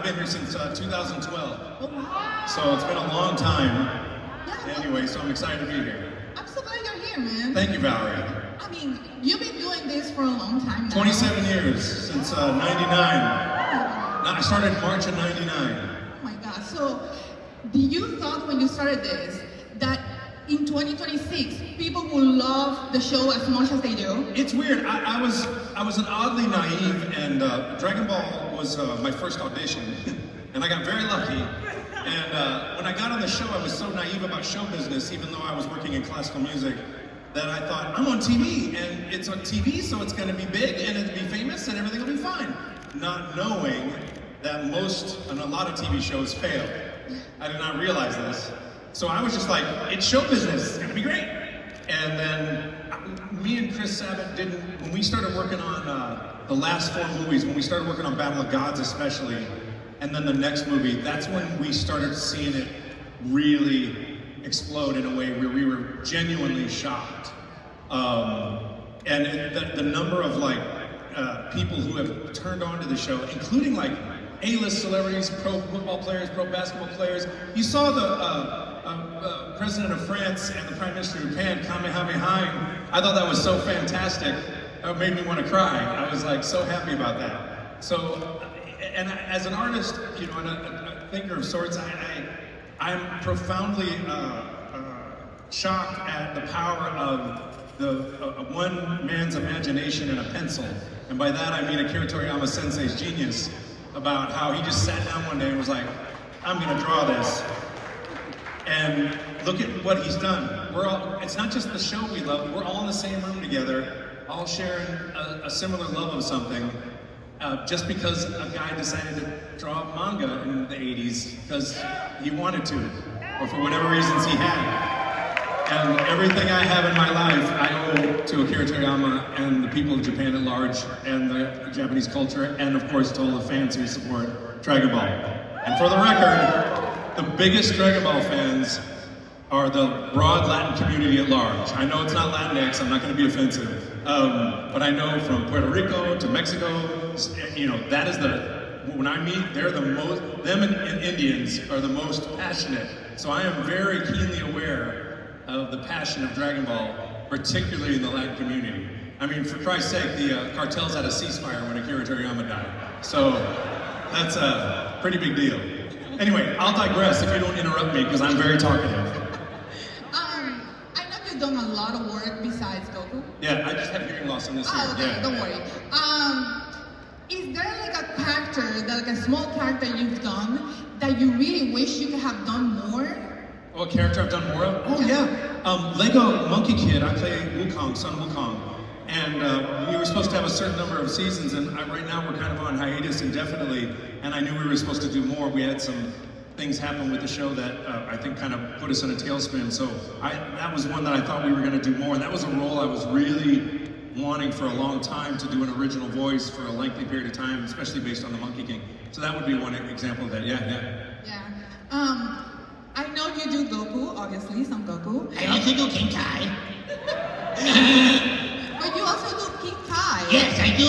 been here since 2012. Oh, wow. So it's been a long time. Yeah, Anyway, so I'm excited to be here. I'm so glad you're here, man. Thank you, Valerie. I mean, you've been doing this for a long time now. 27 years, since 99. I started in March of 99. Oh my God. So, did you thought when you started this that in 2026 people will love the show as much as they do? It's weird. I was an oddly naive, and Dragon Ball was my first audition, and I got very lucky. And when I got on the show, I was so naive about show business, even though I was working in classical music, that I thought, I'm on TV, and it's on TV, so it's going to be big, and it'll be famous, and everything will be fine. Not knowing that most, and a lot of TV shows fail. I did not realize this. So I was just like, it's show business, it's going to be great. And then me and Chris Sabat when we started working on the last 4 movies, when we started working on Battle of Gods especially, and then the next movie, that's when we started seeing it really explode in a way where we were genuinely shocked. And the number of people who have turned on to the show, including like A-list celebrities, pro football players, pro basketball players. You saw the President of France and the Prime Minister of Japan, Kamehamehas. I thought that was so fantastic. It made me want to cry. I was like so happy about that. So, and as an artist, you know, and a thinker of sorts, I'm profoundly shocked at the power of one man's imagination and a pencil. And by that I mean Akira Toriyama Sensei's genius, about how he just sat down one day and was like, I'm gonna draw this. And look at what he's done. It's not just the show we love, we're all in the same room together, all sharing a similar love of something, just because a guy decided to draw manga in the 80s because he wanted to, or for whatever reasons he had. And everything I have in my life, I owe to Akira Toriyama and the people of Japan at large, and the Japanese culture, and of course to all the fans who support Dragon Ball. And for the record, the biggest Dragon Ball fans are the broad Latin community at large. I know it's not Latinx, I'm not going to be offensive, but I know from Puerto Rico to Mexico, you know, that is when I meet, they're the most, them and Indians are the most passionate. So I am very keenly aware of the passion of Dragon Ball, particularly in the Latin community. I mean, for Christ's sake, the cartels had a ceasefire when Akira Toriyama died. So that's a pretty big deal. Anyway, I'll digress if you don't interrupt me, because I'm very talkative. I know you've done a lot of work besides Goku. Yeah, I just have hearing loss in this ear. Okay, Yeah. don't worry. Is there like a character, like a small character you've done that you really wish you could have done more? Oh, a character I've done more of? Oh yeah, Lego Monkey Kid, I play Wukong, Son Wukong. And we were supposed to have a certain number of seasons, and right now we're kind of on hiatus indefinitely, and I knew we were supposed to do more. We had some things happen with the show that I think kind of put us in a tailspin, so that was one that I thought we were going to do more, and that was a role I was really wanting for a long time, to do an original voice for a lengthy period of time, especially based on the Monkey King. So that would be one example of that, yeah. I know you do Goku, obviously, Son Goku. I also do King Kai. But you also do King Kai. Yes, I do.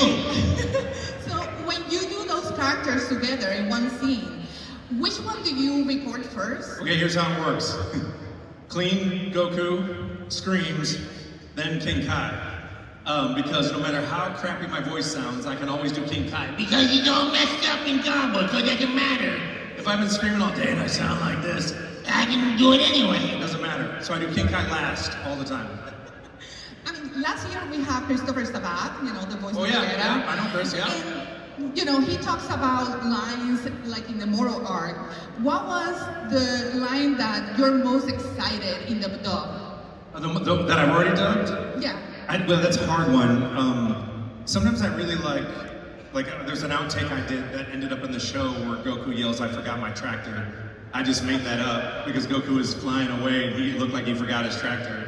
So when you do those characters together in one scene, which one do you record first? Okay, here's how it works. Clean Goku, screams, then King Kai. Because no matter how crappy my voice sounds, I can always do King Kai. Because you don't mess up in combo, so it doesn't matter. If I've been screaming all day and I sound like this, I can do it anyway. it doesn't matter. So I do King Kai last, all the time. I mean, last year we have Christopher Sabat, you know, the voice of Yeah, Vegeta. I know Chris, yeah. And, you know, he talks about lines like in the Moro Arc. What was the line that you're most excited in the dub? That I've already dubbed? Yeah. Well, that's a hard one. Sometimes I really like there's an outtake I did that ended up in the show where Goku yells, "I forgot my tractor." I just made that up because Goku was flying away and he looked like he forgot his tractor.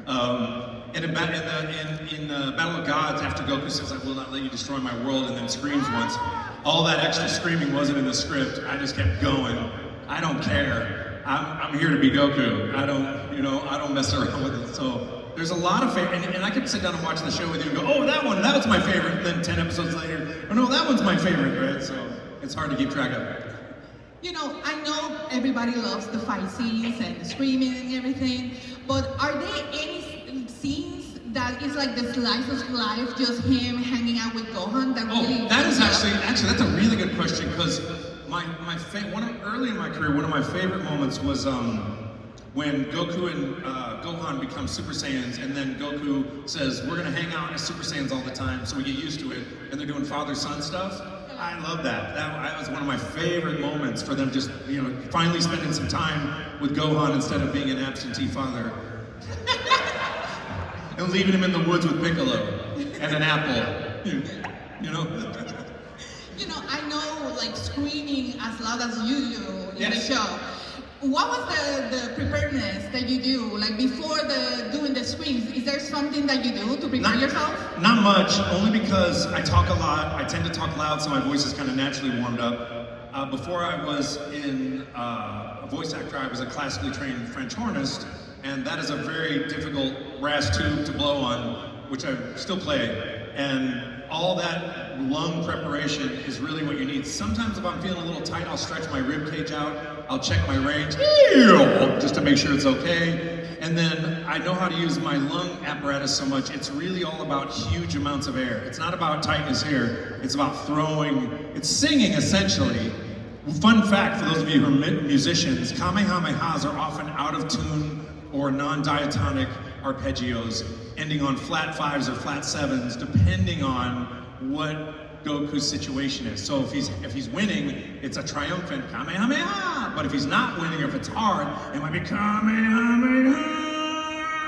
And in Battle of Gods, after Goku says, "I will not let you destroy my world," and then screams once, all that extra screaming wasn't in the script. I just kept going. I don't care. I'm here to be Goku. I don't mess around with it. So there's a lot of favorite, and I could sit down and watch the show with you and go, "Oh, that was my favorite," and then 10 episodes later, "Oh no, that one's my favorite," right? So it's hard to keep track of. You know, I know everybody loves the fight scenes and screaming and everything, but are there any scenes that is like the slice of life, just him hanging out with Gohan that really... Oh, that is actually that's a really good question, because early in my career, one of my favorite moments was when Goku and Gohan become Super Saiyans, and then Goku says, we're gonna hang out as Super Saiyans all the time, so we get used to it, and they're doing father-son stuff. I love that. That was one of my favorite moments for them, just, you know, finally spending some time with Gohan instead of being an absentee father. And leaving him in the woods with Piccolo and an apple, you know? You know, I know, like, screaming as loud as you do in Yes. the show. What was the preparedness that you do, like before doing the screams? Is there something that you do to prepare yourself? Not much, only because I talk a lot. I tend to talk loud, so my voice is kind of naturally warmed up. Before I was a voice actor, I was a classically trained French hornist, and that is a very difficult brass tube to blow on, which I still play. And all that lung preparation is really what you need. Sometimes if I'm feeling a little tight, I'll stretch my rib cage out. I'll check my range, just to make sure it's okay. And then I know how to use my lung apparatus so much. It's really all about huge amounts of air. It's not about tightness here. It's about throwing. It's singing, essentially. Fun fact for those of you who are musicians, Kamehamehas are often out of tune or non-diatonic arpeggios, ending on flat fives or flat sevens, depending on what Goku's situation is. So if he's winning, it's a triumphant Kamehameha. But if he's not winning, or if it's hard, it might be Kamehameha.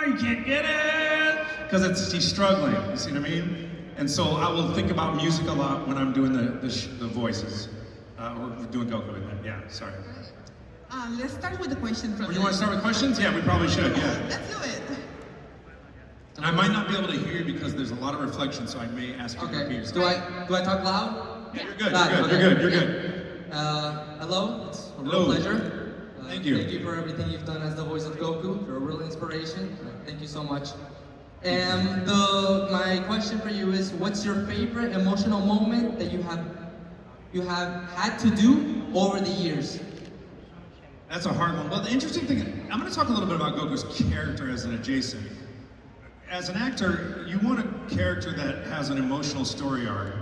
You can't get it because he's struggling. You see what I mean? And so I will think about music a lot when I'm doing the voices or doing Goku in that. Yeah, sorry. Let's start with the question from You want to start with questions? Yeah, we probably should. Yeah. Let's do it. And I might not be able to hear you because there's a lot of reflection, so I may ask you to repeat yourself. Do I talk loud? Yeah, you're good. Loud, You're good. Hello, it's a real Hello. pleasure. Thank you. Thank you for everything you've done as the voice of Goku. You're a real inspiration. Thank you so much. And my question for you is, what's your favorite emotional moment that you have had to do over the years? That's a hard one. Well, the interesting thing, I'm going to talk a little bit about Goku's character as an adjacent. As an actor, you want a character that has an emotional story arc.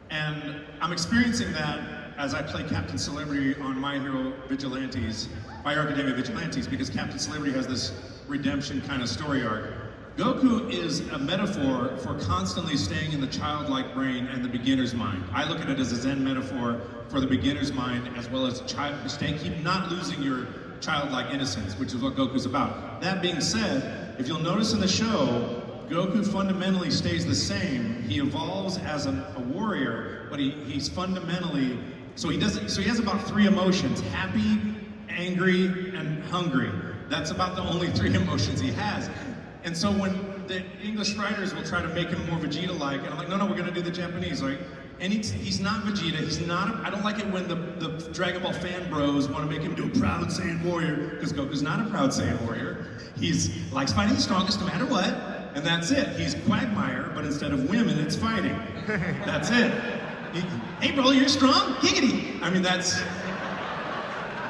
And I'm experiencing that as I play Captain Celebrity on My Hero Vigilantes, My Academia Vigilantes, because Captain Celebrity has this redemption kind of story arc. Goku is a metaphor for constantly staying in the childlike brain and the beginner's mind. I look at it as a Zen metaphor for the beginner's mind, as well as keep not losing your childlike innocence, which is what Goku's about. That being said, if you'll notice in the show, Goku fundamentally stays the same. He evolves as a warrior, but he's fundamentally, so he has about 3 emotions: happy, angry, and hungry. That's about the only 3 emotions he has. And so when the English writers will try to make him more Vegeta-like, and I'm like, no, we're gonna do the Japanese, right? And he's not Vegeta, I don't like it when the Dragon Ball fan bros want to make him do a proud Saiyan warrior, because Goku's not a proud Saiyan warrior. He's likes fighting the strongest no matter what, and that's it. He's Quagmire, but instead of women, it's fighting. That's it. Hey Broly, you're strong? Giggity! I mean,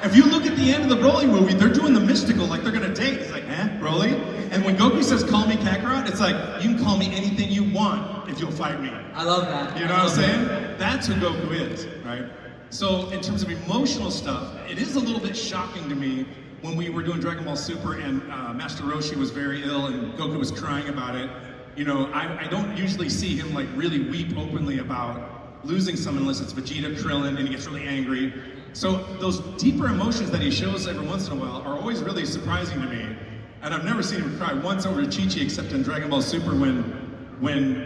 if you look at the end of the Broly movie, they're doing the mystical, like they're gonna date. It's like, Broly? And when Goku says, call me Kakarot, it's like, you can call me anything you want if you'll fight me. I love that. You know what I'm saying? That's who Goku is, right? So in terms of emotional stuff, it is a little bit shocking to me when we were doing Dragon Ball Super and Master Roshi was very ill and Goku was crying about it. You know, I don't usually see him like really weep openly about losing someone unless it's Vegeta, Krillin, and he gets really angry. So those deeper emotions that he shows every once in a while are always really surprising to me. And I've never seen him cry once over Chi-Chi except in Dragon Ball Super when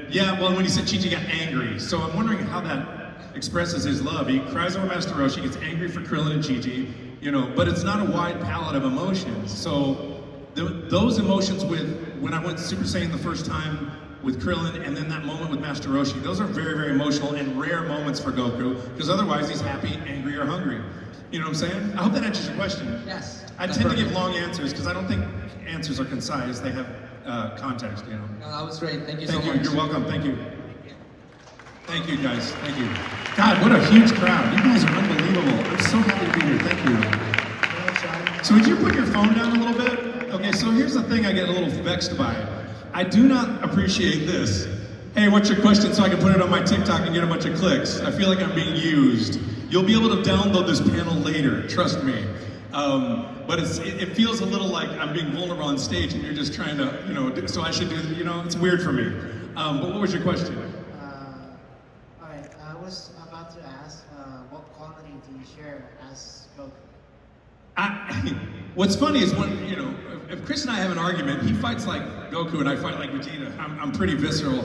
he said Chi-Chi got angry. So I'm wondering how that expresses his love. He cries over Master Roshi, gets angry for Krillin and Chi-Chi, you know, but it's not a wide palette of emotions. So those emotions when I went to Super Saiyan the first time with Krillin and then that moment with Master Roshi, those are very, very emotional and rare moments for Goku, because otherwise he's happy, angry, or hungry. You know what I'm saying? I hope that answers your question. Yes. I tend to give long answers because I don't think answers are concise. They have context, you know. No, that was great. Thank you so Thank you. much. You're welcome. Thank you. Thank you, guys. Thank you. God, what a huge crowd. You guys are unbelievable. I'm so happy to be here. tone down a little bit? Okay, so here's the thing I get a little vexed by. I do not appreciate this. Hey, what's your question so I can put it on my TikTok and get a bunch of clicks? I feel like I'm being used. You'll be able to download this panel later, trust me. But it feels a little like I'm being vulnerable on stage and you're just trying to, so I should do, it's weird for me. But what was your question? Alright, I was about to ask, what quality do you share as Goku? What's funny is when, if Chris and I have an argument, he fights like Goku and I fight like Vegeta. I'm pretty visceral.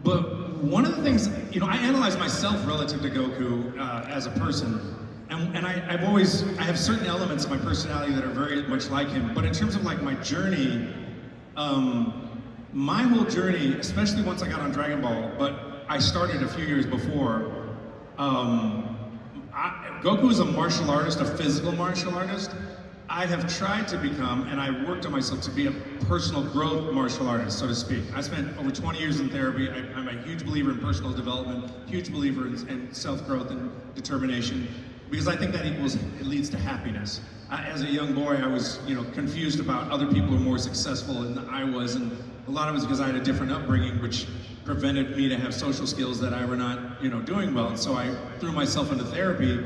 But one of the things, I analyze myself relative to Goku as a person. And I have certain elements of my personality that are very much like him. But in terms of like my journey, my whole journey, especially once I got on Dragon Ball, but I started a few years before, Goku is a martial artist, a physical martial artist. I have tried to become, and I worked on myself to be a personal growth martial artist, so to speak. I spent over 20 years in therapy. I'm a huge believer in personal development, huge believer in self-growth and determination, because I think that it leads to happiness. As a young boy, I was, confused about other people who were more successful than I was, and a lot of it was because I had a different upbringing, which prevented me to have social skills that I were not, doing well. And so I threw myself into therapy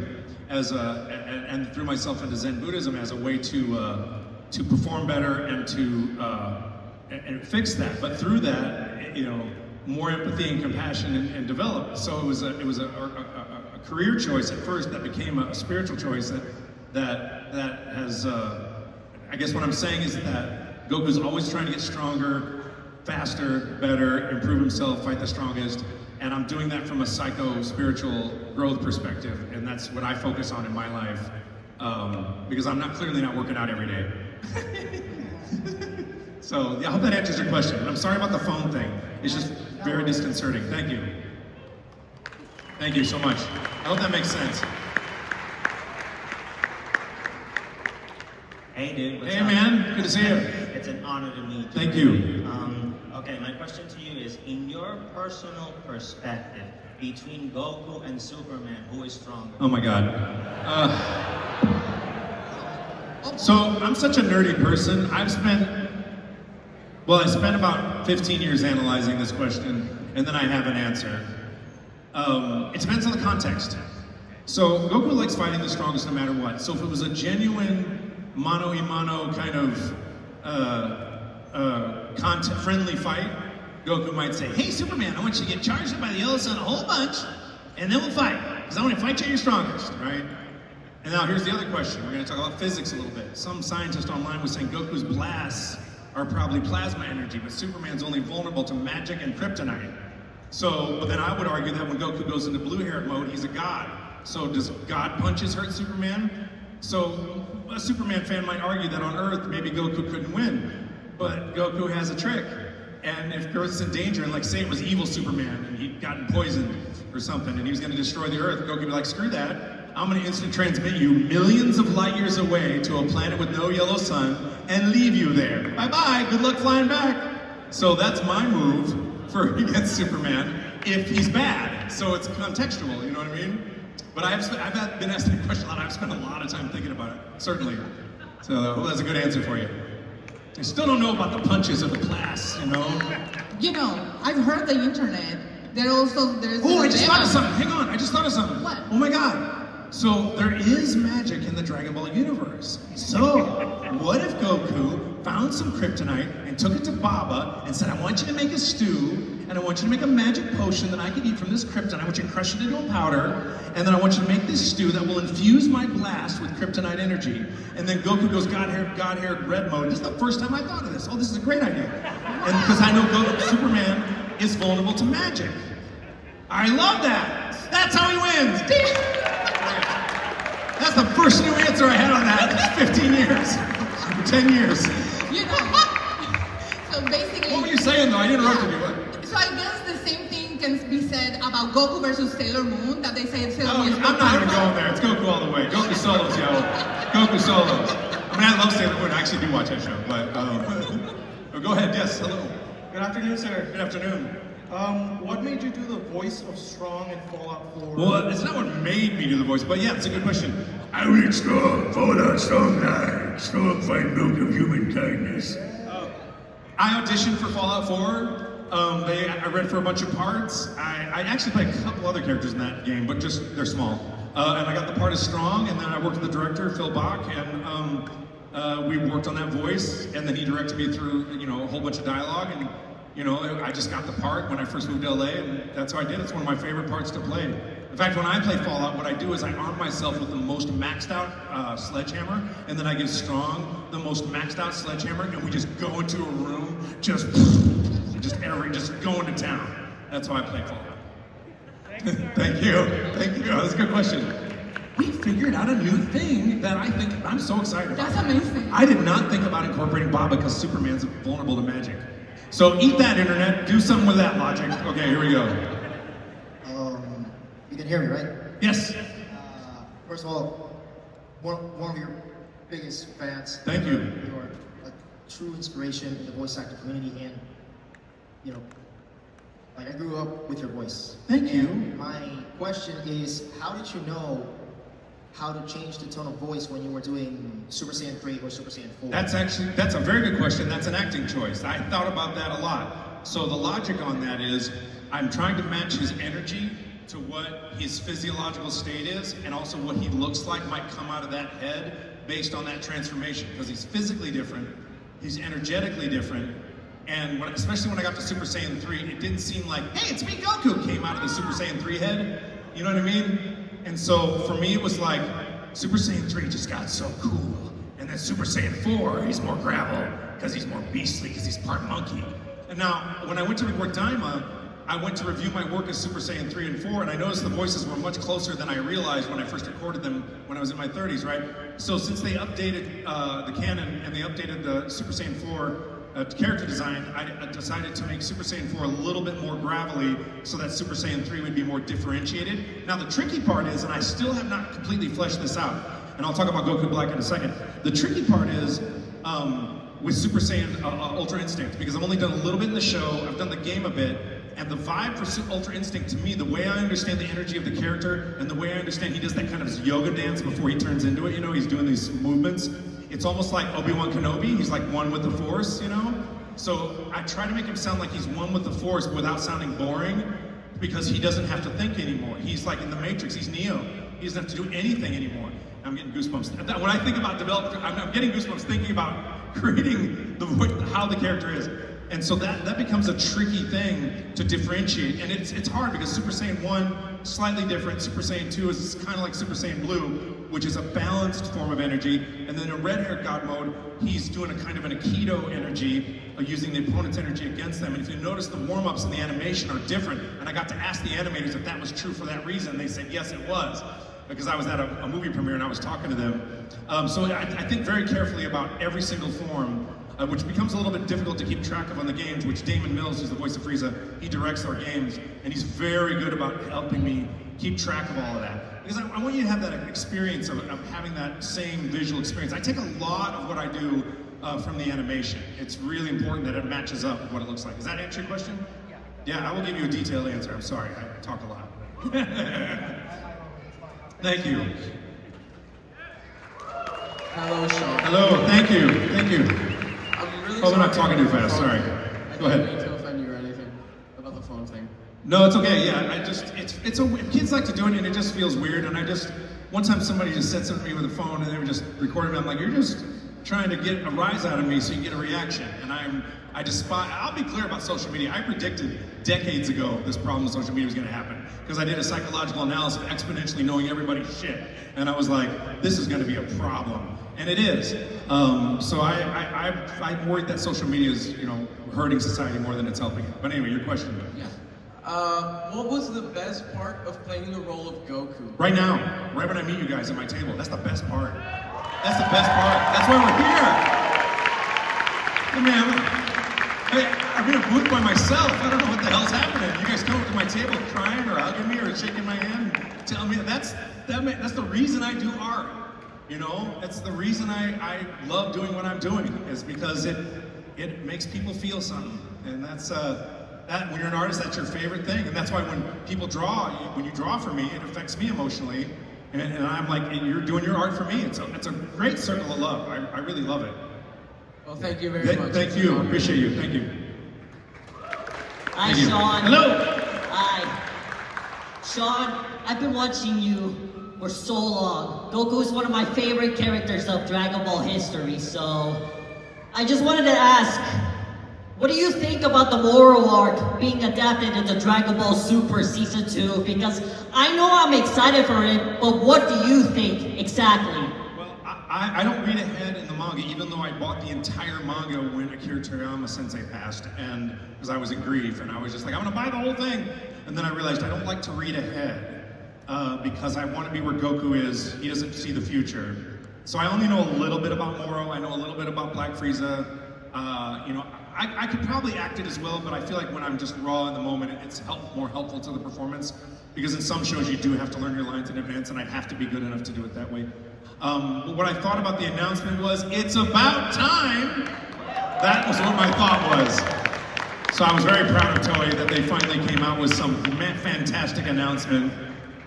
and threw myself into Zen Buddhism as a way to perform better and to fix that. But through that, more empathy and compassion and develop. So it was a career choice at first that became a spiritual choice that has. I guess what I'm saying is that Goku's always trying to get stronger, faster, better, improve himself, fight the strongest. And I'm doing that from a psycho-spiritual growth perspective, and that's what I focus on in my life, because I'm clearly not working out every day. So yeah, I hope that answers your question. I'm sorry about the phone thing. It's just very disconcerting. Thank you. Thank you so much. I hope that makes sense. Hey dude, what's Hey up? man, good to see you. It's an honor to meet you. Thank you. Okay, my question to you is, in your personal perspective, between Goku and Superman, who is stronger? Oh my God. So I'm such a nerdy person. I spent about 15 years analyzing this question, and then I have an answer. It depends on the context. So Goku likes fighting the strongest no matter what. So if it was a genuine mano-a-mano kind of friendly fight, Goku might say, hey Superman, I want you to get charged up by the yellow sun a whole bunch, and then we'll fight, because I want to fight you your strongest, right? And now here's the other question. We're going to talk about physics a little bit. Some scientist online was saying Goku's blasts are probably plasma energy, but Superman's only vulnerable to magic and kryptonite. But then I would argue that when Goku goes into blue-haired mode, he's a god. So does God punches hurt Superman? So a Superman fan might argue that on Earth, maybe Goku couldn't win. But Goku has a trick. And if Earth's in danger, and like say it was evil Superman and he'd gotten poisoned or something and he was going to destroy the Earth, Goku would be like, screw that. I'm going to instant transmit you millions of light years away to a planet with no yellow sun and leave you there. Bye-bye, good luck flying back. So that's my move for against Superman if he's bad. So it's contextual, you know what I mean? But I've been asked that question a lot. I've spent a lot of time thinking about it, certainly. So well, that's a good answer for you. I still don't know about the punches of the class, I've heard the internet. There's. Oh, I just thought of something. Hang on, I just thought of something. What? Oh my God. So there is magic in the Dragon Ball universe. So what if Goku found some kryptonite and took it to Baba and said, I want you to make a stew, and I want you to make a magic potion that I can eat from this kryptonite. I want you to crush it into a powder, and then I want you to make this stew that will infuse my blast with kryptonite energy. And then Goku goes God-haired red mode. This is the first time I thought of this. Oh, this is a great idea. And because I know Superman is vulnerable to magic. I love that. That's how he wins. That's the first new answer I had on that in 15 years, 10 years. So basically. What were you saying though? I interrupted you. What? So I guess the same thing can be said about Goku versus Sailor Moon, that they say Sailor Moon is more I'm not even powerful. going there. It's Goku all the way. Goku solos, yo. Goku solos. I mean, I love Sailor Moon. I actually do watch that show, but go ahead. Yes, hello. Good afternoon, sir. Good afternoon. What made you do the voice of Strong in Fallout 4? Well, it's not what made me do the voice, but yeah, it's a good question. I read strong, Fallout Strong 9, strong fight milk of human kindness. I auditioned for Fallout 4. I read for a bunch of parts. I actually played a couple other characters in that game, but just they're small. And I got the part of Strong, and then I worked with the director, Phil Bach, and we worked on that voice, and then he directed me through, a whole bunch of dialogue, and, I just got the part when I first moved to LA, and that's how I did it. It's one of my favorite parts to play. In fact, when I play Fallout, what I do is I arm myself with the most maxed out sledgehammer, and then I give Strong the most maxed out sledgehammer, and we just go into a room, just going to town. That's how I play Fallout. Thank you. That's a good question. We figured out a new thing that I'm so excited about. That's amazing. I did not think about incorporating Baba because Superman's vulnerable to magic. So eat that, internet. Do something with that logic. Okay, here we go. You can hear me, right? Yes. First of all, one of your biggest fans. Thank you. You're a true inspiration in the voice actor community, and I grew up with your voice. Thank you. My question is, how did you know how to change the tone of voice when you were doing Super Saiyan 3 or Super Saiyan 4? That's a very good question. That's an acting choice. I thought about that a lot. So the logic on that is, I'm trying to match his energy to what his physiological state is, and also what he looks like might come out of that head based on that transformation. Because he's physically different, he's energetically different, and especially when I got to Super Saiyan 3, it didn't seem like, hey, it's me, Goku, came out of the Super Saiyan 3 head. You know what I mean? And so for me, it was like, Super Saiyan 3 just got so cool. And then Super Saiyan 4, he's more gravel, because he's more beastly, because he's part monkey. And now, when I went to record Daima, I went to review my work as Super Saiyan 3 and 4, and I noticed the voices were much closer than I realized when I first recorded them when I was in my 30s, right? So since they updated the canon and they updated the Super Saiyan 4 character design, I decided to make Super Saiyan 4 a little bit more gravelly so that Super Saiyan 3 would be more differentiated. Now the tricky part is, and I still have not completely fleshed this out, and I'll talk about Goku Black in a second, the tricky part is with Super Saiyan Ultra Instinct, because I've only done a little bit in the show, I've done the game a bit, and the vibe for Ultra Instinct, to me, the way I understand the energy of the character, and the way I understand he does that kind of yoga dance before he turns into it, he's doing these movements, it's almost like Obi-Wan Kenobi, he's like one with the Force, So I try to make him sound like he's one with the Force without sounding boring, because he doesn't have to think anymore. He's like in the Matrix, he's Neo. He doesn't have to do anything anymore. I'm getting goosebumps. When I think about developing, I'm getting goosebumps thinking about creating how the character is. And so that becomes a tricky thing to differentiate. And it's hard because Super Saiyan 1, slightly different. Super Saiyan 2 is kind of like Super Saiyan Blue, which is a balanced form of energy. And then in Red Hair God mode, he's doing a kind of an Aikido energy, using the opponent's energy against them. And if you notice, the warm-ups and the animation are different. And I got to ask the animators if that was true for that reason. They said, yes, it was. Because I was at a movie premiere and I was talking to them. So I think very carefully about every single form, which becomes a little bit difficult to keep track of on the games, which Damon Mills, who's the voice of Frieza, he directs our games, and he's very good about helping me keep track of all of that. Because I want you to have that experience of having that same visual experience. I take a lot of what I do from the animation. It's really important that it matches up with what it looks like. Does that answer your question? Yeah. Yeah, I will give you a detailed answer. I'm sorry, I talk a lot. Thank you. Hello, Sean. Hello, thank you. I'm really I'm not sorry talking too fast, sorry. Go ahead. I didn't mean to offend you or anything about the phone thing. No, it's okay, yeah, kids like to do it and it just feels weird, and one time somebody just said something to me with a phone and they were just recording me, I'm like, you're just trying to get a rise out of me so you get a reaction, and I'll be clear about social media. I predicted decades ago this problem with social media was gonna happen, because I did a psychological analysis of exponentially knowing everybody's shit, and I was like, this is gonna be a problem, and it is. So I'm worried that social media is, hurting society more than it's helping it. But anyway, your question. Yeah. What was the best part of playing the role of Goku? Right now, right when I meet you guys at my table, that's the best part. That's the best part. That's why we're here. Hey, man, I'm in a booth by myself. I don't know what the hell's happening. You guys come up to my table crying or hugging me or shaking my hand and telling me that's the reason I do art. That's the reason I love doing what I'm doing, is because it makes people feel something. And that's that when you're an artist, that's your favorite thing. And that's why when people draw, when you draw for me, it affects me emotionally. And I'm like, you're doing your art for me. It's a great circle of love. I really love it. Well, thank you very much. Thank you. Appreciate you. Thank you. Hi, Thank you. Sean. Hello. Hi. Sean, I've been watching you for so long. Goku is one of my favorite characters of Dragon Ball history, so I just wanted to ask, what do you think about the Moro Arc being adapted into Dragon Ball Super Season 2? Because I know I'm excited for it, but what do you think exactly? Well, I don't read ahead in the manga, even though I bought the entire manga when Akira Toriyama sensei passed, and because I was in grief, and I was just like, I'm gonna buy the whole thing. And then I realized I don't like to read ahead because I want to be where Goku is. He doesn't see the future. So I only know a little bit about Moro. I know a little bit about Black Frieza. You know, I could probably act it as well, but I feel like when I'm just raw in the moment, it's more helpful to the performance. Because in some shows you do have to learn your lines in advance, and I'd have to be good enough to do it that way. But what I thought about the announcement was, it's about time! That was what my thought was. So I was very proud of Toei that they finally came out with some fantastic announcement.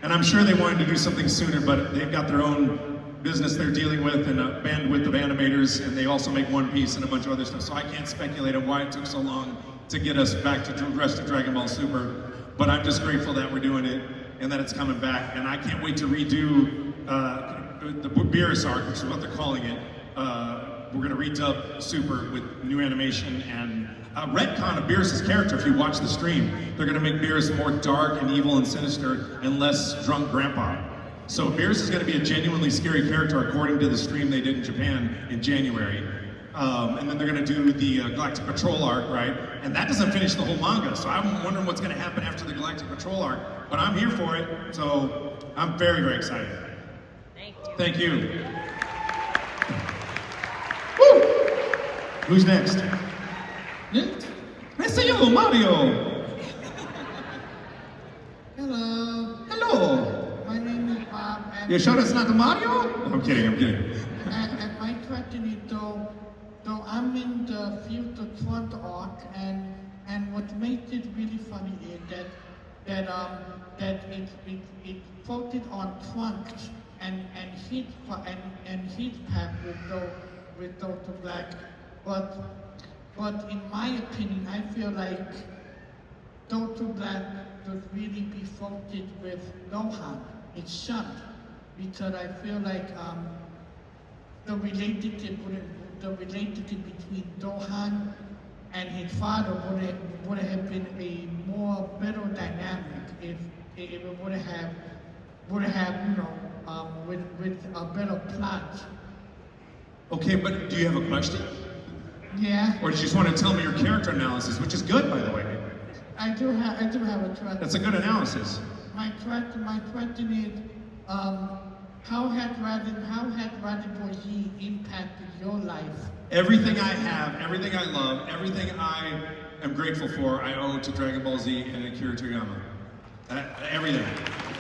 And I'm sure they wanted to do something sooner, but they've got their own business they're dealing with and a bandwidth of animators, and they also make One Piece and a bunch of other stuff. So I can't speculate on why it took so long to get us back to the rest of Dragon Ball Super. But I'm just grateful that we're doing it and that it's coming back. And I can't wait to redo the Beerus arc, which is what they're calling it. We're gonna redub Super with new animation and retcon of Beerus' character. If you watch the stream, they're gonna make Beerus more dark and evil and sinister and less drunk grandpa. So Beerus is gonna be a genuinely scary character according to the stream they did in Japan in January. And then they're gonna do the Galactic Patrol arc, right? And that doesn't finish the whole manga, so I'm wondering what's gonna happen after the Galactic Patrol arc, but I'm here for it, so I'm very, very excited. Thank you. Woo! Who's next? I see you, Mario! Hello, Hello! my name is Bob, and, You sure it's not the Mario? I'm kidding. and my question is, though I'm in the future Trump arc, and what makes it really funny is that it focused on Trunks and his path with Dr. Black, but in my opinion, I feel like Dr. Black should really be focused with Gohan, his son, because I feel like the relationship between Gohan and his father would have been a more better dynamic if it would have with a better plot. Okay, but do you have a question? Yeah. Or do you just want to tell me your character analysis, which is good, by the way? I do have a question. That's a good analysis. My question is, how has Dragon Ball Z impacted your life? Everything I have, everything I love, everything I am grateful for, I owe to Dragon Ball Z and Akira Toriyama. Everything.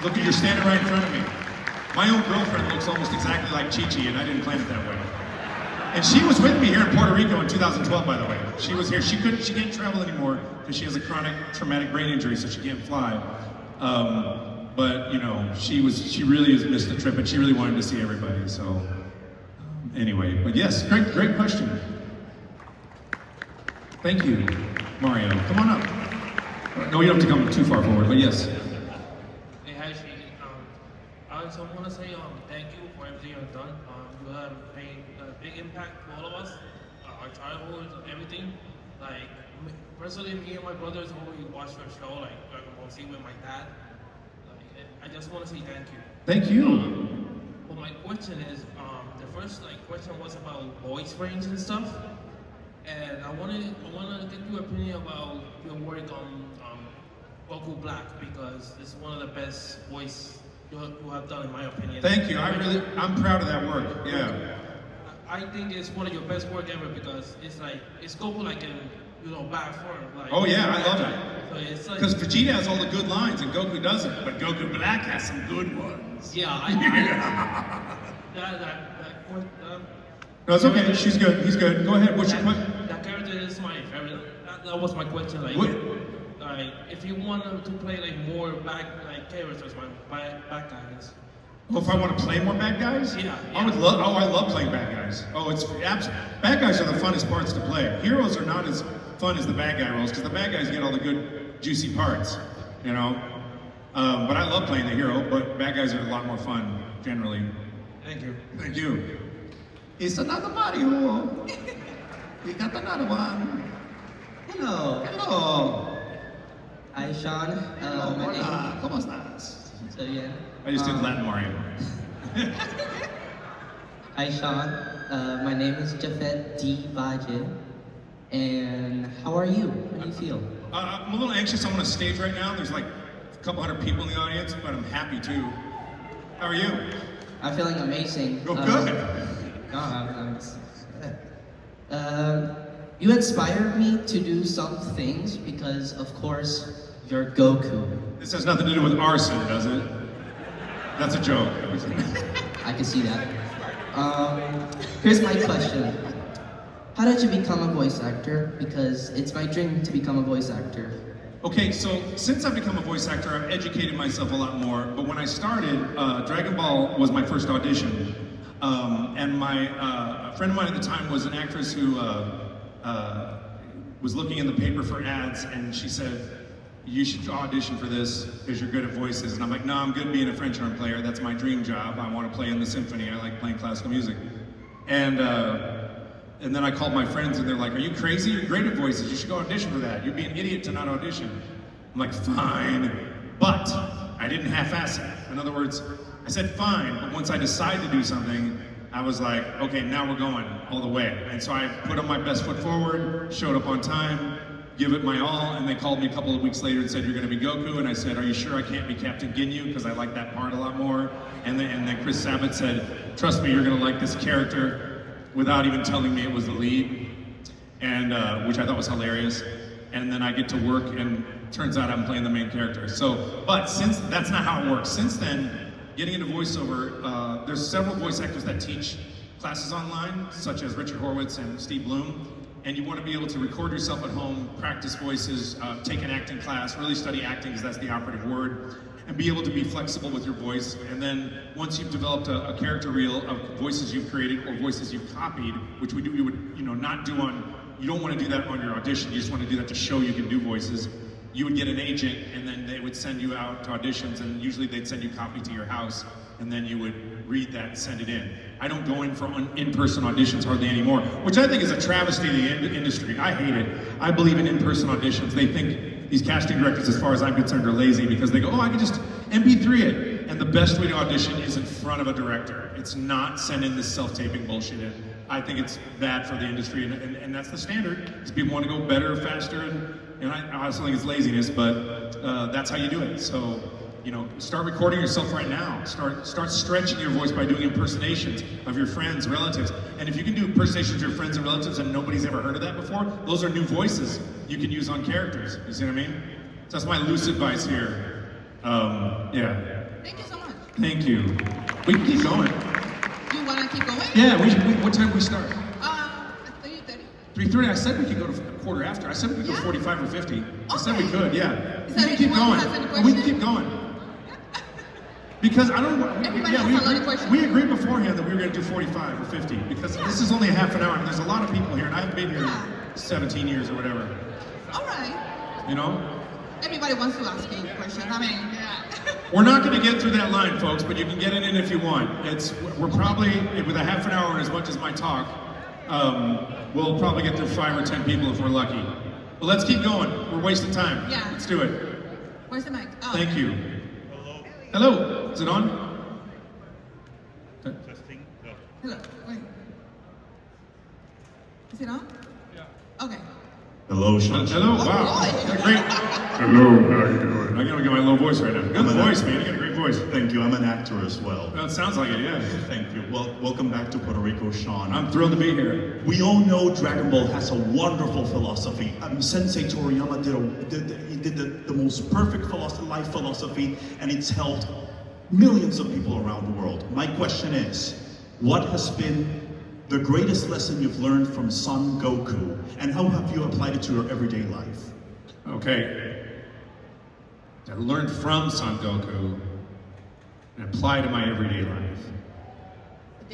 Look, you're standing right in front of me. My own girlfriend looks almost exactly like Chi-Chi, and I didn't plan it that way. And she was with me here in Puerto Rico in 2012, by the way. She was here. She can't travel anymore because she has a chronic traumatic brain injury, so she can't fly. But you know, she really has missed the trip, and she really wanted to see everybody. So anyway, but yes, great question. Thank you, Mario. Come on up. No, you don't have to come too far forward, but yes. Hey, hi, Shane. I just want to say thank you for everything you've done. You have made a big impact to all of us, our childhood, everything. Like, personally, me and my brothers always watch your show, like Dragon Ball Z with my dad. Like, I just want to say thank you. Thank you. But my question is, the first question was about voice range and stuff. And I want to get your opinion about your work on Goku Black, because it's one of the best voice you have done, in my opinion. Thank you. I'm proud of that work. Yeah. I think it's one of your best work ever, because it's Goku like in bad form. Like, Oh yeah, I love it. So it's like, Because Vegeta has all the good lines and Goku doesn't, but Goku Black has some good ones. yeah, No, it's okay. She's good. He's good. Go ahead. What's your question? That character is my favorite. That was my question. Like, if you wanted to play like more back characters, my back guys. Oh, if I want to play more bad guys? Yeah. I would love. Oh, I love playing bad guys. Oh, it's absolutely. Bad guys are the funnest parts to play. Heroes are not as fun as the bad guy roles because the bad guys get all the good, juicy parts, you know. But I love playing the hero. But bad guys are a lot more fun generally. Thank you. Thank you. It's another Mario. We got another one. Hello. Hello. Hi, Sean. Hola. ¿Cómo estás? So, yeah. I just did Latin Mario. Hi, Sean. My name is Jafet D. Vaje. And how are you? How do you feel? I'm a little anxious. I'm on a stage right now. There's like a couple hundred people in the audience, but I'm happy too. How are you? I'm feeling amazing. Oh, good. You inspired me to do some things because, of course, you're Goku. This has nothing to do with arson, does it? That's a joke. I can see that. Here's my question. How did you become a voice actor? Because it's my dream to become a voice actor. Okay, so since I've become a voice actor, I've educated myself a lot more. But when I started, Dragon Ball was my first audition. And a friend of mine at the time was an actress who was looking in the paper for ads, and she said, you should audition for this because you're good at voices. And I'm like, no, I'm good being a French horn player. That's my dream job. I want to play in the symphony. I like playing classical music. And then I called my friends and they're like, are you crazy? You're great at voices. You should go audition for that. You'd be an idiot to not audition. I'm like, fine. But I didn't half-ass it. In other words, I said fine, but once I decide to do something, I was like, okay, now we're going all the way. And so I put on my best foot forward, showed up on time, give it my all, and they called me a couple of weeks later and said, you're gonna be Goku, and I said, are you sure I can't be Captain Ginyu, because I like that part a lot more? And then Chris Sabat said, trust me, you're gonna like this character, without even telling me it was the lead, and which I thought was hilarious. And then I get to work, and turns out I'm playing the main character. So, but since, that's not how it works. Since then, getting into voiceover, there's several voice actors that teach classes online, such as Richard Horowitz and Steve Bloom. And you want to be able to record yourself at home, practice voices, take an acting class, really study acting because that's the operative word, and be able to be flexible with your voice. And then once you've developed a character reel of voices you've created or voices you've copied, which you would not do on, you don't want to do that on your audition, you just want to do that to show you can do voices. You would get an agent and then they would send you out to auditions, and usually they'd send you a copy to your house, and then you would read that and send it in. I don't go in for in-person auditions hardly anymore, which I think is a travesty of the industry. I hate it. I believe in in-person auditions. They think these casting directors, as far as I'm concerned, are lazy because they go, oh, I can just MP3 it. And the best way to audition is in front of a director. It's not sending this self-taping bullshit in. I think it's bad for the industry, and that's the standard, because people want to go better, faster, and I also think it's laziness, but that's how you do it. So, start recording yourself right now. Start stretching your voice by doing impersonations of your friends, relatives. And if you can do impersonations of your friends and relatives and nobody's ever heard of that before, those are new voices you can use on characters. You see what I mean? So that's my loose advice here. Yeah. Thank you so much. Thank you. We can keep going. You want to keep going? Yeah, what time do we start? At 3:30. 3:30, I said we could go to a quarter after. I said we could go 45 or 50. I said we could, yeah. Is We that can keep anyone has any going. We can questions? keep going. Because I don't want, Everybody has a lot of questions. we agreed beforehand that we were going to do 45 or 50 because this is only a half an hour and there's a lot of people here and I haven't been here 17 years or whatever. All right. You know? Everybody wants to ask you questions. I mean, yeah. We're not going to get through that line, folks, but you can get it in if you want. We're probably, with a half an hour and as much as my talk, we'll probably get through 5 or 10 people if we're lucky. But let's keep going. We're wasting time. Yeah. Let's do it. Where's the mic? Oh. Thank you. Hello. Is it on? Testing. No. Hello. Wait. Is it on? Yeah. Okay. Hello, Sean. Hello. Wow. boy. Great. Hello, how you doing? I'm gonna get my low voice right now. Good voice, man. You got a great voice. Thank you. I'm an actor as well. Well, it sounds like it, yeah. Thank you. Well, welcome back to Puerto Rico, Sean. I'm thrilled to be here. We all know Dragon Ball has a wonderful philosophy. Sensei Toriyama did the most perfect life philosophy, and it's helped millions of people around the world. My question is, what has been the greatest lesson you've learned from Son Goku, and how have you applied it to your everyday life? Okay. I learned from Son Goku. and apply to my everyday life?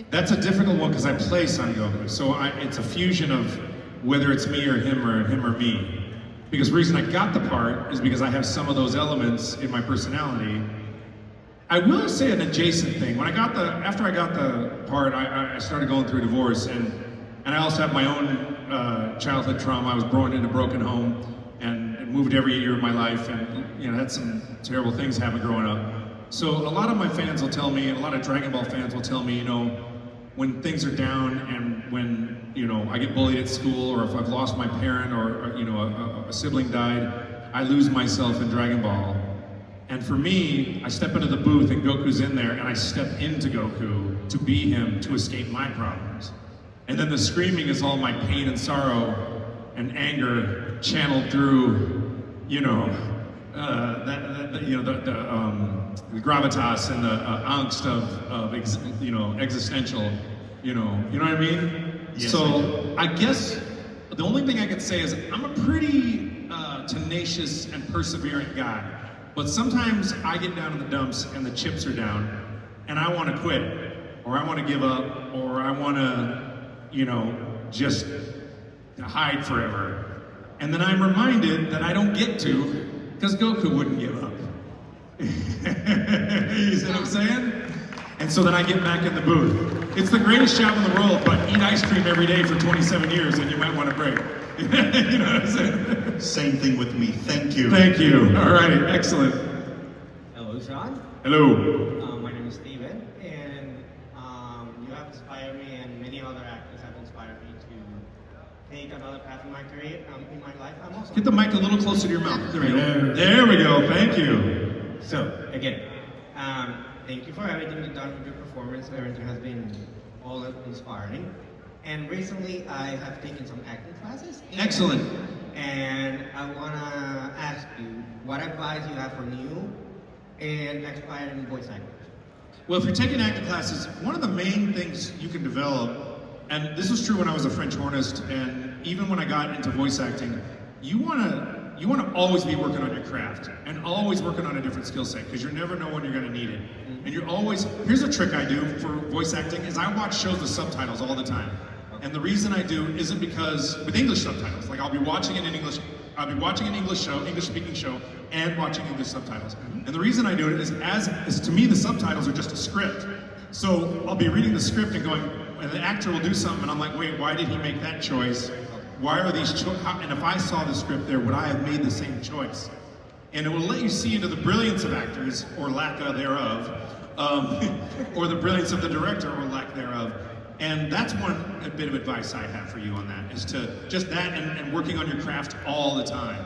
That's a difficult one because I play Son Goku, so it's a fusion of whether it's me or him or me. Because the reason I got the part is because I have some of those elements in my personality. I will say an adjacent thing. After I got the part, I started going through a divorce, and I also have my own childhood trauma. I was born in a broken home and moved every year of my life, and had some terrible things happen growing up. So a lot of my fans will tell me, and a lot of Dragon Ball fans will tell me, when things are down and when I get bullied at school, or if I've lost my parent, or a sibling died, I lose myself in Dragon Ball. And for me, I step into the booth and Goku's in there, and I step into Goku to be him, to escape my problems. And then the screaming is all my pain and sorrow and anger channeled through, the gravitas and the angst of existential, you know what I mean? Yes, So I guess the only thing I could say is I'm a pretty tenacious and perseverant guy. But sometimes I get down in the dumps and the chips are down and I want to quit, or I want to give up, or I want to, just hide forever. And then I'm reminded that I don't get to, because Goku wouldn't give up. You see what I'm saying? And so then I get back in the booth. It's the greatest job in the world, but eat ice cream every day for 27 years and you might want to break. You know what I'm saying? Same thing with me. Thank you. Thank you. All right, excellent. Hello, Sean. Hello. My name is Steven, and you have inspired me, and many other actors have inspired me to take another path in my career, in my life. I'm also Get the mic a little closer to your mouth. There we go. There we go. Thank you. So, again, thank you for everything you've done with your performance. Everything has been all inspiring. And recently, I have taken some acting classes. Excellent. And I want to ask you what advice you have for new and aspiring voice actors. Well, if you're taking acting classes, one of the main things you can develop, and this was true when I was a French hornist, and even when I got into voice acting, you want to always be working on your craft and always working on a different skill set, because you never know when you're going to need it. And you're always, here's a trick I do for voice acting, is I watch shows with subtitles all the time. And the reason I do isn't because, with English subtitles, like I'll be watching an English show, English-speaking show, and watching English subtitles. And the reason I do it is to me, the subtitles are just a script. So I'll be reading the script and going, and the actor will do something, and I'm like, wait, why did he make that choice? Why are these and if I saw the script there, would I have made the same choice? And it will let you see into the brilliance of actors, or lack thereof, or the brilliance of the director, or lack thereof. And that's a bit of advice I have for you on that, is to just that and working on your craft all the time.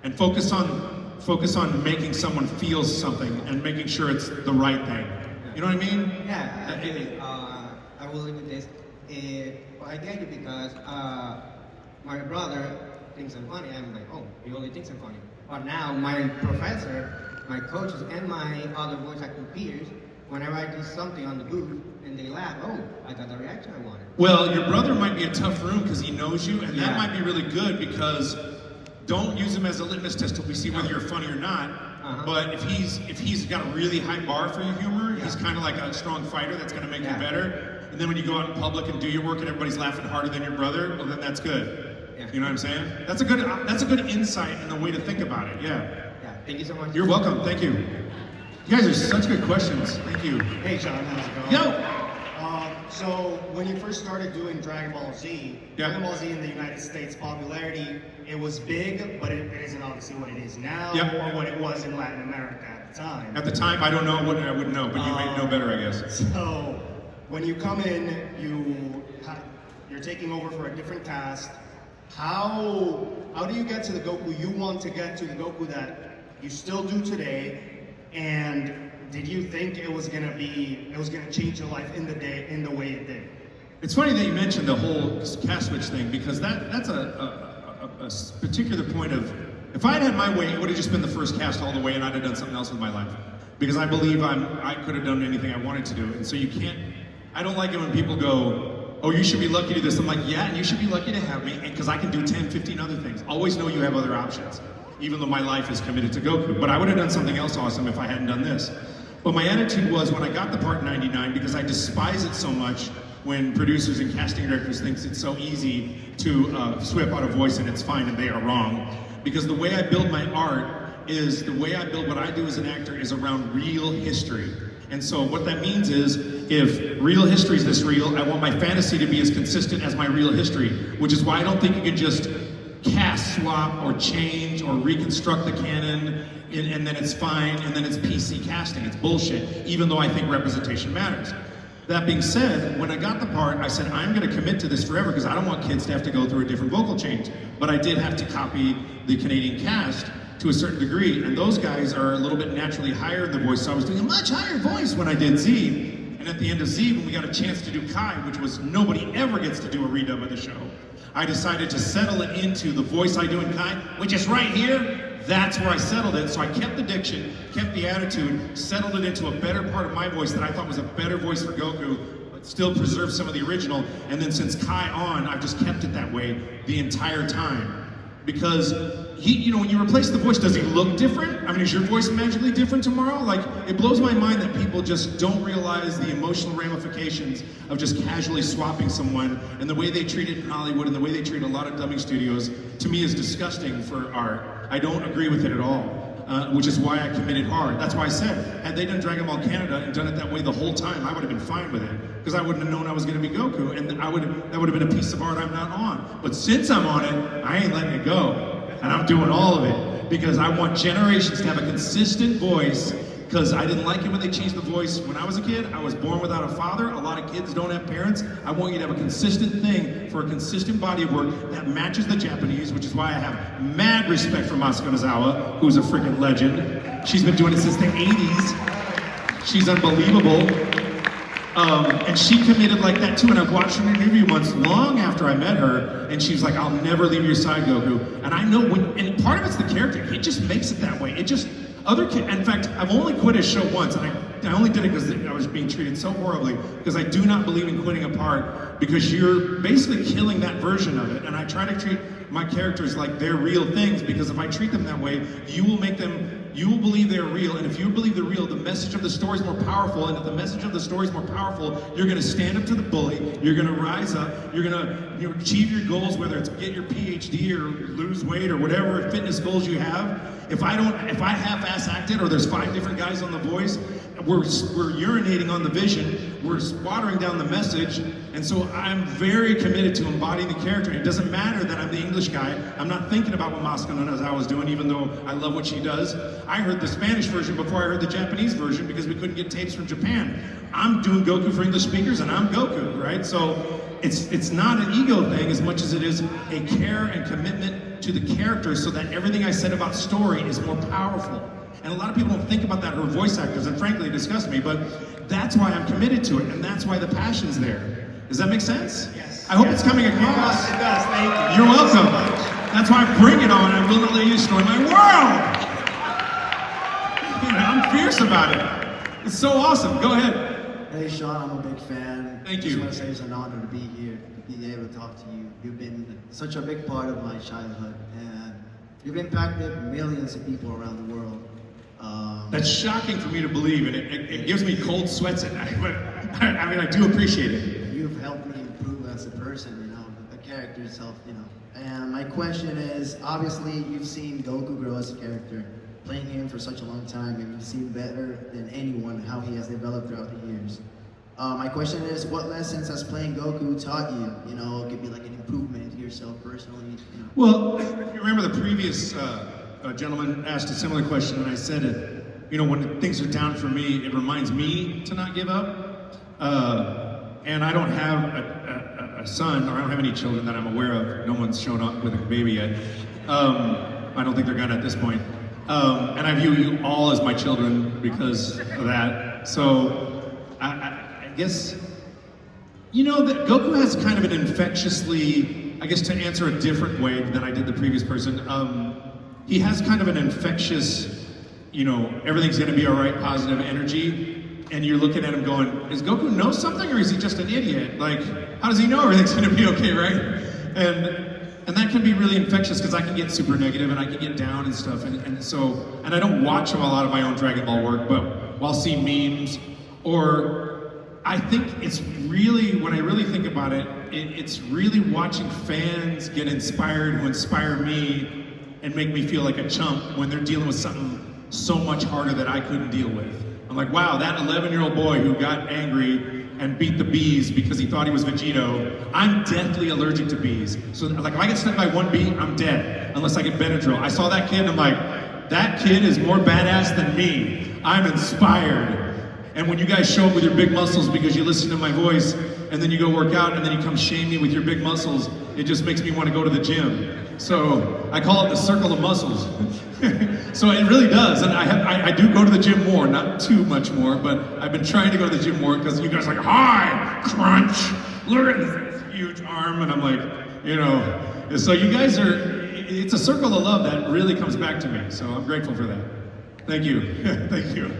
And focus on making someone feel something and making sure it's the right thing. You know what I mean? Yeah, actually, I will leave with this. I get you because my brother thinks I'm funny. I'm like, oh, he only thinks I'm funny. But now my professor, my coaches, and my other voice acting peers, whenever I do something on the booth and they laugh, oh, I got the reaction I wanted. Well, your brother might be a tough room because he knows you, and that might be really good, because don't use him as a litmus test till we see whether you're funny or not. But if he's got a really high bar for your humor, he's kind of like a strong fighter that's going to make you better. And then when you go out in public and do your work and everybody's laughing harder than your brother, well, then that's good. You know what I'm saying? That's a good insight and the way to think about it. Yeah. Thank you so much. You're welcome. Thank you. You guys are such good questions. Thank you. Hey, Sean, how's it going? Yo. So when you first started doing Dragon Ball Z, Dragon Ball Z in the United States popularity, it was big, but it isn't obviously what it is now, or what it was in Latin America at the time. At the time, I don't know what I wouldn't know, but you may know better, I guess. So when you come in, you're taking over for a different task. How do you get to the Goku you want to get to, the Goku that you still do today? And did you think it was gonna change your life in the way it did? It's funny that you mentioned the whole cast switch thing, because that's a particular point of, if I had my way, it would have just been the first cast all the way, and I'd have done something else with my life. Because I believe I could have done anything I wanted to do, and so you can't. I don't like it when people go, oh, you should be lucky to do this. I'm like, yeah, and you should be lucky to have me, because I can do 10, 15 other things. Always know you have other options, even though my life is committed to Goku. But I would have done something else awesome if I hadn't done this. But my attitude was when I got the part in '99, because I despise it so much when producers and casting directors think it's so easy to swap out a voice and it's fine and they are wrong. Because the way I build my art is, the way I build what I do as an actor is around real history. And so what that means is, if real history is this real, I want my fantasy to be as consistent as my real history, which is why I don't think you can just cast swap or change or reconstruct the canon and then it's fine and then it's PC casting. It's bullshit, even though I think representation matters. That being said, when I got the part, I said, I'm going to commit to this forever because I don't want kids to have to go through a different vocal change. But I did have to copy the Canadian cast to a certain degree, and those guys are a little bit naturally higher in the voice, so I was doing a much higher voice when I did Z. And at the end of Z, when we got a chance to do Kai, which was nobody ever gets to do a redub of the show, I decided to settle it into the voice I do in Kai, which is right here. That's where I settled it. So I kept the diction, kept the attitude, settled it into a better part of my voice that I thought was a better voice for Goku, but still preserved some of the original. And then since Kai on, I've just kept it that way the entire time. Because he, you know, when you replace the voice, does he look different? I mean, is your voice magically different tomorrow? Like, it blows my mind that people just don't realize the emotional ramifications of just casually swapping someone, and the way they treat it in Hollywood and the way they treat a lot of dubbing studios, to me, is disgusting for art. I don't agree with it at all, which is why I committed hard. That's why I said, had they done Dragon Ball Canada and done it that way the whole time, I would have been fine with it, because I wouldn't have known I was going to be Goku, and that would have been a piece of art I'm not on. But since I'm on it, I ain't letting it go, and I'm doing all of it, because I want generations to have a consistent voice, because I didn't like it when they changed the voice when I was a kid. I was born without a father. A lot of kids don't have parents. I want you to have a consistent thing for a consistent body of work that matches the Japanese, which is why I have mad respect for Masuko Nozawa, who's a freaking legend. She's been doing it since the 80s. She's unbelievable. And she committed like that too, and I watched her in an interview once, long after I met her, and she was like, I'll never leave your side, Goku. And I know when, and part of it's the character, it just makes it that way. It just, in fact, I've only quit a show once, and I only did it because I was being treated so horribly, because I do not believe in quitting a part, because you're basically killing that version of it, and I try to treat my characters like they're real things, because if I treat them that way, you will believe they're real, and if you believe they're real, the message of the story is more powerful, and if the message of the story is more powerful, you're going to stand up to the bully, you're going to rise up, you're going to achieve your goals, whether it's get your PhD or lose weight or whatever fitness goals you have. If I half-ass acted, or there's 5 different guys on The Voice, we're urinating on the vision, we're watering down the message, and so I'm very committed to embodying the character. It doesn't matter that I'm the English guy. I'm not thinking about what Masuko Nozawa was doing, even though I love what she does. I heard the Spanish version before I heard the Japanese version because we couldn't get tapes from Japan. I'm doing Goku for English speakers, and I'm Goku, right? So it's not an ego thing as much as it is a care and commitment to the character, so that everything I said about story is more powerful. And a lot of people don't think about that who are voice actors, and frankly, it disgusts me, but that's why I'm committed to it, and that's why the passion's there. Does that make sense? Yes. I hope it's coming across. It does, thank you. You're welcome. That's why I bring it on. I will not let you destroy my world. I'm fierce about it. It's so awesome. Go ahead. Hey Sean, I'm a big fan. Thank I you. just want to say it's an honor to be here, to be able to talk to you. You've been such a big part of my childhood, and you've impacted millions of people around the world. That's shocking for me to believe, and it gives me cold sweats at night, but I mean, I do appreciate it. You've helped me improve as a person, you know, the character itself, you know. And my question is, obviously you've seen Goku grow as a character, playing him for such a long time, and you've seen better than anyone how he has developed throughout the years. My question is, what lessons has playing Goku taught you? You know, give me like an improvement to yourself personally. You know. Well, if you remember the previous gentleman asked a similar question, and I said it. You know, when things are down for me, it reminds me to not give up. And I don't have a son, or I don't have any children that I'm aware of. No one's shown up with a baby yet. I don't think they're gonna at this point. And I view you all as my children because of that. So I guess, you know, that Goku has kind of an infectiously, I guess to answer a different way than I did the previous person, he has kind of an infectious, you know, everything's gonna be all right, positive energy, and you're looking at him going, is Goku know something, or is he just an idiot? Like, how does he know everything's gonna be okay, right? And that can be really infectious, because I can get super negative, and I can get down and stuff, and I don't watch a lot of my own Dragon Ball work, but I'll see memes, or I think it's really, when I really think about it, it's really watching fans get inspired who inspire me and make me feel like a chump when they're dealing with something so much harder that I couldn't deal with. I'm like, wow, that 11-year-old boy who got angry and beat the bees because he thought he was Vegito, I'm deathly allergic to bees. So like if I get stung by one bee, I'm dead, unless I get Benadryl. I saw that kid and I'm like, that kid is more badass than me. I'm inspired. And when you guys show up with your big muscles because you listen to my voice, and then you go work out, and then you come shame me with your big muscles, it just makes me want to go to the gym. So I call it the circle of muscles. So it really does, and I do go to the gym more, not too much more, but I've been trying to go to the gym more because you guys are like, hi, crunch, look at this huge arm, and I'm like, you know, so you guys are, it's a circle of love that really comes back to me, so I'm grateful for that. Thank you, thank you.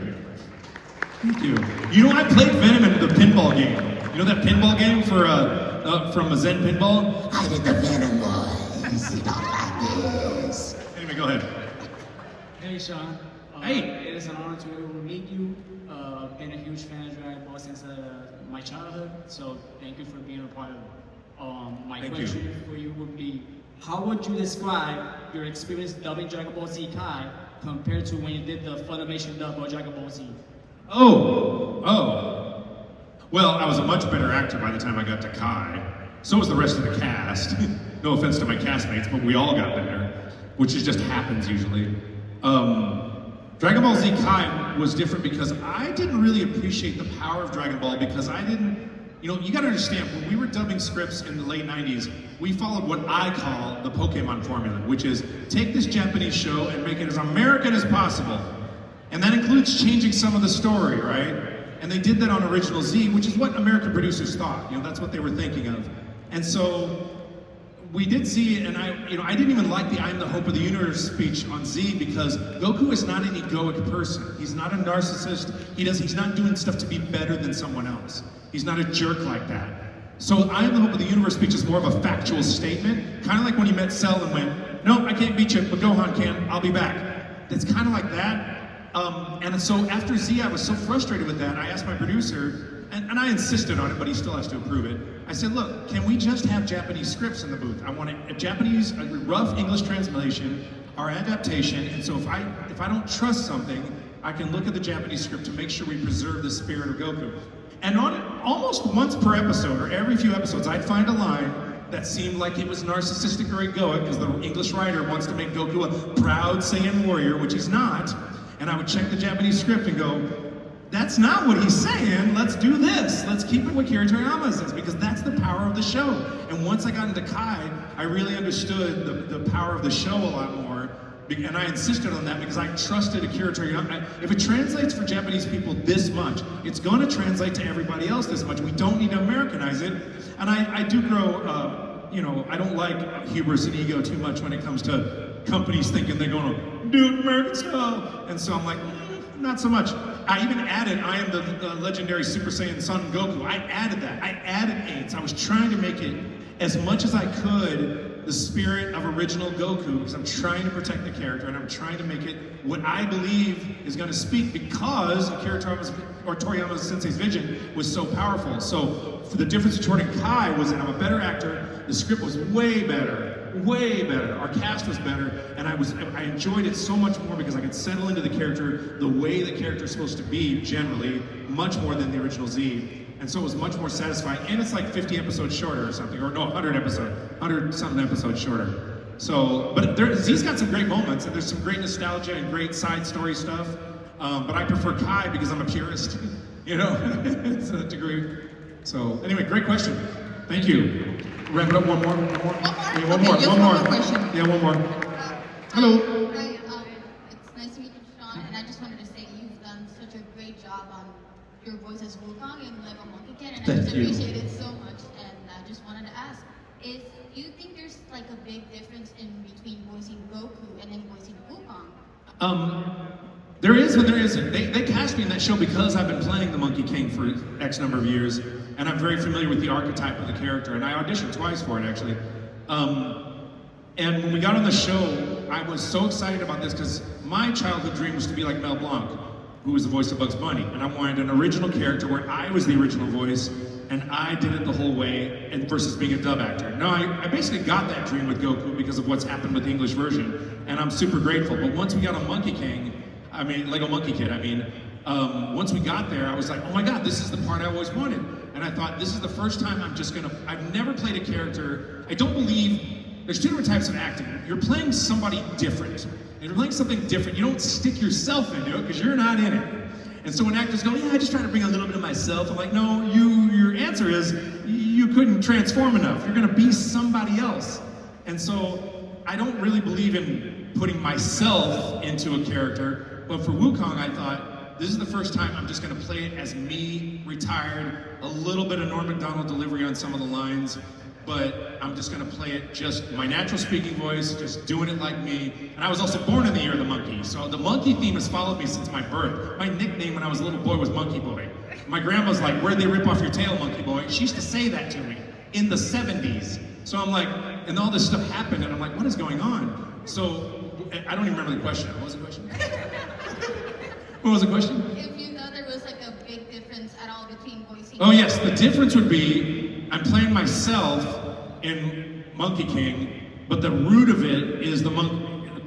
Thank you. You know, I played Venom in the pinball game. You know that pinball game for from a Zen Pinball? I did the Venom voice. You don't like this. Anyway, go ahead. Hey, Sean. Hey. It is an honor to meet you. Been a huge fan of Dragon Ball since my childhood. So thank you for being a part of it. My question for you would be, how would you describe your experience dubbing Dragon Ball Z Kai compared to when you did the Funimation dub of Dragon Ball Z? Well, I was a much better actor by the time I got to Kai. So was the rest of the cast. No offense to my castmates, but we all got better, which just happens usually. Dragon Ball Z Kai was different because I didn't really appreciate the power of Dragon Ball because I didn't, you know, you gotta understand, when we were dubbing scripts in the late 90s, we followed what I call the Pokemon formula, which is take this Japanese show and make it as American as possible. And that includes changing some of the story, right? And they did that on Original Z, which is what American producers thought. You know, that's what they were thinking of. And so we did Z, and I didn't even like the "I'm the hope of the universe" speech on Z because Goku is not an egoic person. He's not a narcissist. He's not doing stuff to be better than someone else. He's not a jerk like that. So "I am the hope of the universe" speech is more of a factual statement, kind of like when he met Cell and went, "No, I can't beat you, but Gohan can. I'll be back." It's kind of like that. And so after Z, I was so frustrated with that, I asked my producer, and I insisted on it, but he still has to approve it. I said, look, can we just have Japanese scripts in the booth? I want a Japanese, a rough English translation, our adaptation, and so if I don't trust something, I can look at the Japanese script to make sure we preserve the spirit of Goku. And on almost once per episode, or every few episodes, I'd find a line that seemed like it was narcissistic or egoic, because the English writer wants to make Goku a proud Saiyan warrior, which he's not. And I would check the Japanese script and go, that's not what he's saying, let's do this. Let's keep it what Akira Toriyama says, because that's the power of the show. And once I got into Kai, I really understood the power of the show a lot more. And I insisted on that because I trusted Akira Toriyama. If it translates for Japanese people this much, it's going to translate to everybody else this much. We don't need to Americanize it. And I do grow, I don't like hubris and ego too much when it comes to companies thinking they're going to do it American style. And so I'm like, not so much. I even added, I am the legendary Super Saiyan Son Goku. I added that. I added 8s. I was trying to make it as much as I could the spirit of original Goku, because I'm trying to protect the character and I'm trying to make it what I believe is going to speak, because Akira Toriyama's Sensei's vision was so powerful. So for the difference between Kai was that I'm a better actor, the script was way better, our cast was better, and I enjoyed it so much more because I could settle into the character the way the character is supposed to be, generally, much more than the original Z. And so it was much more satisfying, and it's like 50 episodes shorter or something, or no, 100 something episodes shorter. So, but Z's got some great moments, and there's some great nostalgia and great side story stuff. But I prefer Kai because I'm a purist, to that degree. So anyway, great question. Thank you. Wrap it up. One more. Yeah, one more. Yeah, one more. Hello. Hi, it's nice to meet you, Sean, and I just wanted to say you've done such a great job on your voice as Wukong in Lego Monkey Kid, and I just appreciate it so much. And I just wanted to ask, do you think there's like a big difference in between voicing Goku and then voicing Wukong? There is, but there isn't. They cast me in that show because I've been playing the Monkey King for X number of years, and I'm very familiar with the archetype of the character, and I auditioned twice for it, actually. And when we got on the show, I was so excited about this because my childhood dream was to be like Mel Blanc. who was the voice of Bugs Bunny, and I wanted an original character where I was the original voice, and I did it the whole way, and versus being a dub actor. No, I basically got that dream with Goku because of what's happened with the English version, and I'm super grateful. But once we got on Lego Monkey Kid, once we got there, I was like, oh my God, this is the part I always wanted. And I thought, this is the first time I've never played a character. I don't believe, there's two different types of acting. You're playing somebody different. And you're playing something different. You don't stick yourself into it because you're not in it. And so when actors go, yeah, I just try to bring a little bit of myself, I'm like, no, your answer is, you couldn't transform enough. You're gonna be somebody else. And so I don't really believe in putting myself into a character, but for Wukong, I thought, this is the first time I'm just gonna play it as me, retired, a little bit of Norm Macdonald delivery on some of the lines, but I'm just gonna play it just my natural speaking voice, just doing it like me. And I was also born in the year of the monkey, so the monkey theme has followed me since my birth. My nickname when I was a little boy was Monkey Boy. My grandma's like, where'd they rip off your tail, Monkey Boy? She used to say that to me in the 70s. So I'm like, and all this stuff happened, and I'm like, what is going on? So, I don't even remember the question. What was the question? What was the question? If you thought there was like a big difference at all between voicing. Oh yes, the difference would be I'm playing myself in Monkey King, but the root of it is the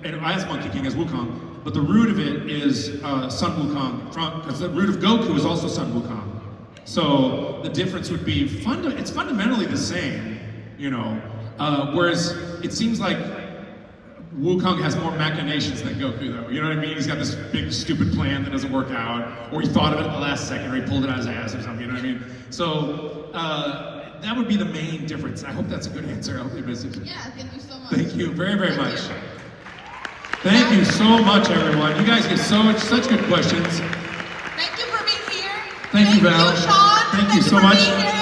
as Monkey King as Wukong, but the root of it is Son Wukong, because the root of Goku is also Son Wukong. So the difference would be it's fundamentally the same, you know. Whereas it seems like Wukong has more machinations than Goku, though. You know what I mean? He's got this big, stupid plan that doesn't work out, or he thought of it at the last second, or he pulled it out of his ass or something, you know what I mean? So, that would be the main difference. I hope that's a good answer. I hope you missed it. Yeah, thank you so much. Thank you very, very much. Thank you so much, everyone. You guys get such good questions. Thank you for being here. Thank you, Val. Sean. Thank you so much.